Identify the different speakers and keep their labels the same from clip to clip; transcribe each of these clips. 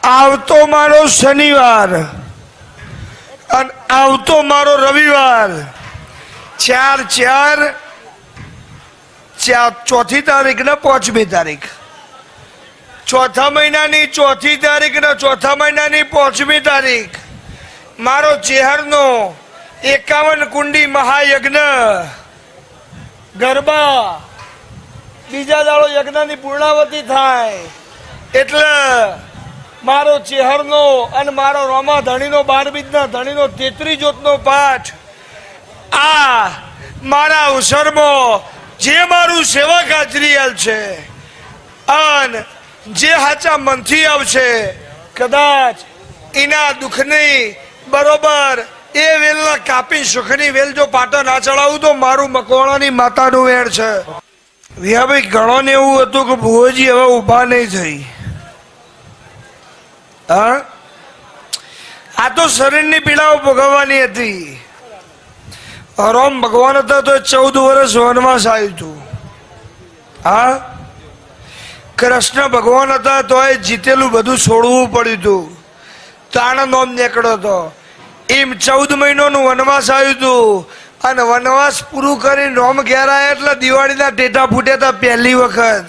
Speaker 1: આવતો મારો શનિવાર અને આવતો મારો રવિવાર 4/4 ચોથી તારીખ ને 5મી તારીખ ચોથા મહિનાની 4થી તારીખ ને ચોથા મહિનાની 5મી તારીખ મારો ચેહરનો 51 કુંડી મહાયજ્ઞ ગરબા બીજા દાડો યજ્ઞની પૂર્ણાવતી થાય એટલે મારો ચેહરનો અને મારો રોમા ધણીનો 12 બીજના ધણીનો 33 જ્યોતનો પાઠ આ મારા અવસરમાં જે મારું સેવક હાજરી છે અને જે હાચા મનથી આવશે કદાચ એના દુઃખની બરોબર એ વેલના કાપી સુખની વેલ જો પાટો ના ચડાવું તો મારું મકવાણાની માતાનું વેણ છે. વિહાભાઈ ઘણો ને એવું હતું કે ભુવોજી હવે ઊભા નહીં થઈ. હા, આ તો શરીરની પીડાઓ ભોગવવાની હતી. રામ ભગવાન હતા તો 14 વર્ષ વનવાસ આવ્યું હતું. હા, કૃષ્ણ ભગવાન હતા તો એ જીતેલું બધું છોડવું પડ્યું હતું. તાણ નોમ નીકળ્યો હતો. એમ 14 મહિનાનું વનવાસ આવ્યું હતું અને વનવાસ પૂરું કરી નોમ ઘેર આવ્યા એટલે દિવાળીના ટેટા ફૂટ્યા હતા પહેલી વખત.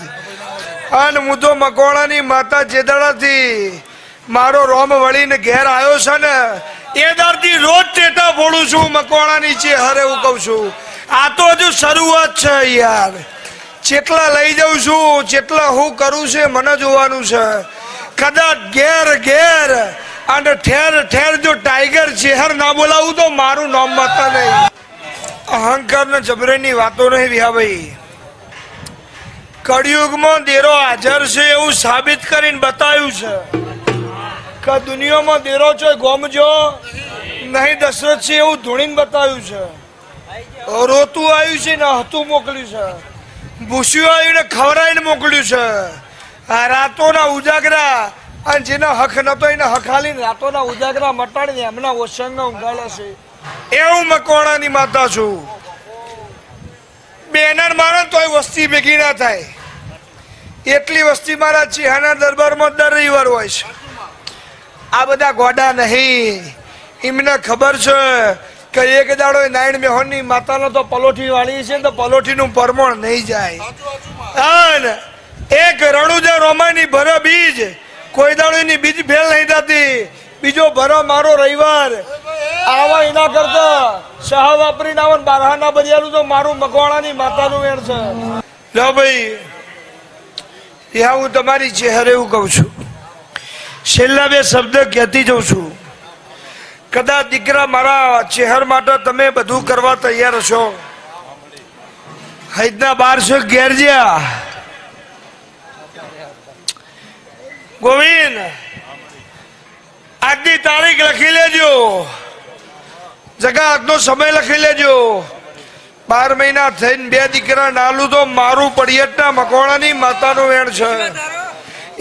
Speaker 1: અને હું તો મકવાણાની માતા ચેતડાથી મારો રોમ વળીને ઘેર આવ્યો છે ને એ દારથી રોજ ટેટા ફોડું છું મકવાણાની છે હરે હું કહું છું. આ તો હજુ શરૂઆત છે યાર. જેટલા લઈ જાઉં છું જેટલા હું કરું છે મને જોવાનું છે. કદાચ ઘેર ઘેર અને ઠેર ઠેર જો ટાઈગર ચેહર ના બોલાવું તો મારું નામ માતા નહીં. અહંકાર ને જબરેની વાતો નહીં વિહાભાઈ. કળિયુગમાં દેરો હાજર છે એવું સાબિત કરીને બતાવ્યું છે કે દુનિયામાં દેરો છે ગોમજો નહીં દશરથ છે એવું ધૂણીને બતાવ્યું છે. રોતું આવ્યું છે ને હતું મોકલ્યું છે. ભૂસ્યું આવ્યું ને ખવડાવીને મોકલ્યું છે. આ રાતોના ઉજાગરા અને જેના હક નતો એને હક હાલીને રાતોના ઉજાગરા મટાડીને એમના ઓસંગના ઊંઘાડ્યા છે. એવું મકવાણાની માતા છું. બેનર મારે તોય વસ્તી ભેગી ના થાય એટલી વસ્તી મારા ચેહાના દરબારમાં દર રવિવાર હોય છે. આ બધા ગોડા નહીં. એમને ખબર છે કે એક દાડો નાયણ મેહોનની માતાનો તો પલોઠી વાળી છે તો પલોઠીનું પરમણ નહીં જાય. અને એક રણુજા રોમાની ભરે બીજ કોઈ દાડો એની બીજ ફેલ નહીં થતી. બીજો ભરો મારો રવિવાર આવા એના કરતા શાહ વાપરીને આવા બારહાના બજારું તો મારું મકવાણાની માતાનું વેણ છે. લો ભાઈ, ત્યાં હું તમારી ચહેરે એવું કહું છું. છેલ્લા 2 શબ્દ કહેતી જઉં છું. કદાચ દીકરા મારા ચહેર માટે તમે બધું કરવા તૈયાર છો. હૈદના 1200 ઘેર જ્યા ગોવિંદ આજની તારીખ લખી લેજો. જગા આજનો સમય લખી લેજો. 12 મહિના થઈને 2 દીકરા નાલું તો મારું પડિયટના મકવાણાની માતાનું વેણ છે.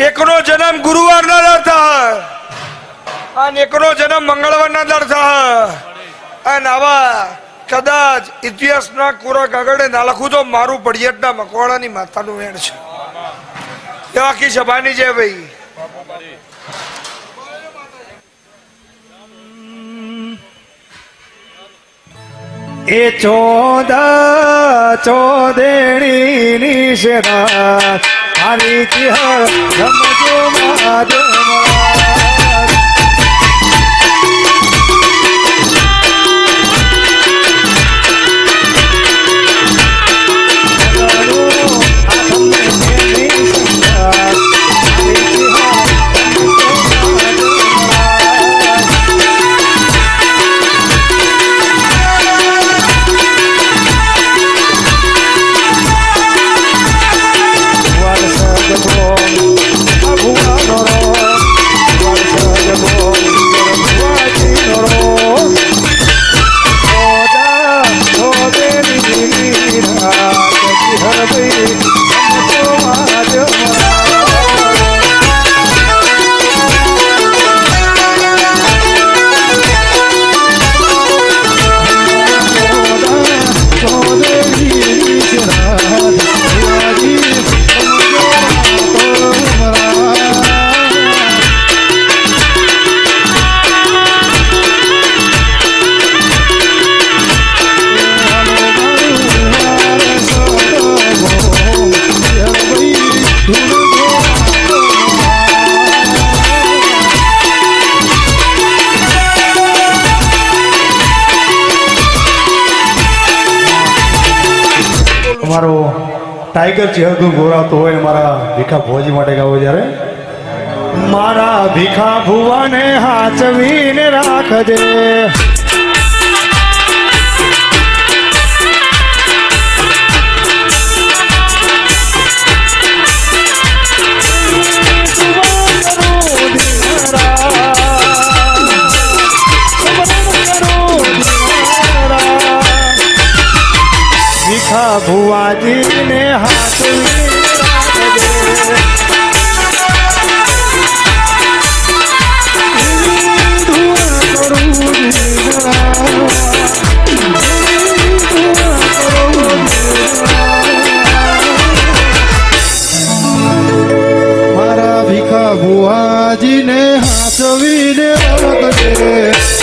Speaker 1: એકનો જન્મ ગુરુવારના દર થાય અને એકનો જન્મ મંગળવારના દર થાય. અને આવા કદાચ ઇતિહાસના કોરા કાગળે ના લખું તો મારું પડિયટના મકવાણાની માતાનું વેણ છે. એ આખી સભાની છે ભાઈ.
Speaker 2: એ ચોદેણી નિશરાત હારી ચિહર રમજો ભગવાન ટાઈગર ચહેરું ગોરાવતો હોય ને મારા ભીખા ભોજી માટે ગાવો જ્યારે મારા ભીખા ભુવાને હાચવીને રાખજે ભીખા ભુવાજીને હાચવીને રાખજે મારા ભીખા ભુવાજીને હાચવીને રાખજે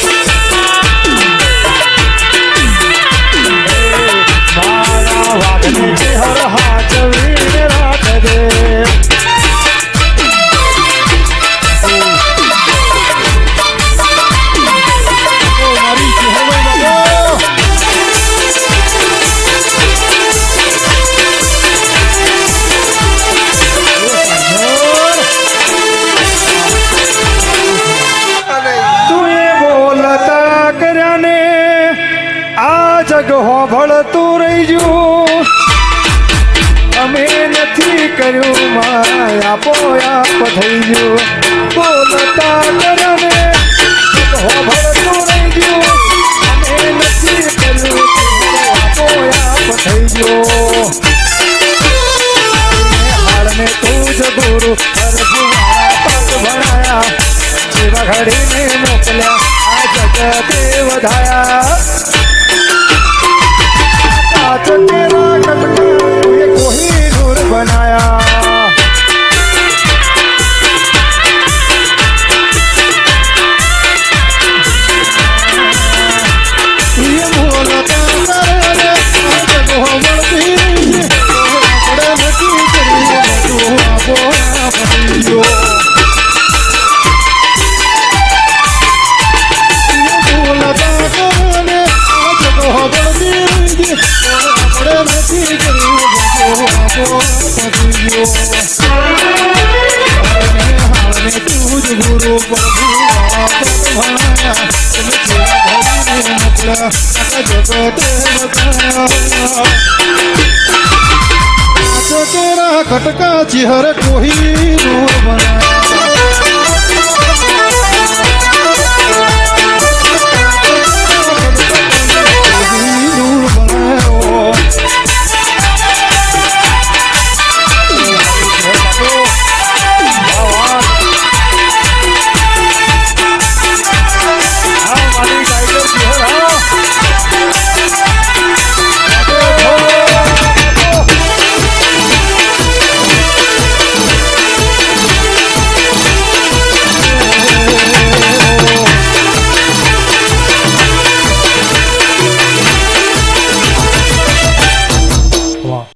Speaker 2: મારા વાઘને ચહેર હાચવીને રાખજે હોભળતું રહીજો અમે નથી કર્યું માયા પોયાપ થઈ ગયો બોલતા કરને હોભળતું રહીજો અમે નથી કર્યું પોયાપ થઈ ગયો હાલને તું જ ગુરુ અરજુના પગ ભણાયા સેવા ઘડીને મોકલ્યા આ જગતે વધાયા तेरा कटका ये कोही नूर बनाया ये बोलता करे आज गोवळती बड़े मची करी तू बोला पतियो ये बोलता करे आज गोवळती નથી કર્યું હાલને તું જ ગુરુ પ્રભુ ભણાયા તમે ઘડીને મોકલ્યા જગતે તેરા ખટકા ચિહર કોઈ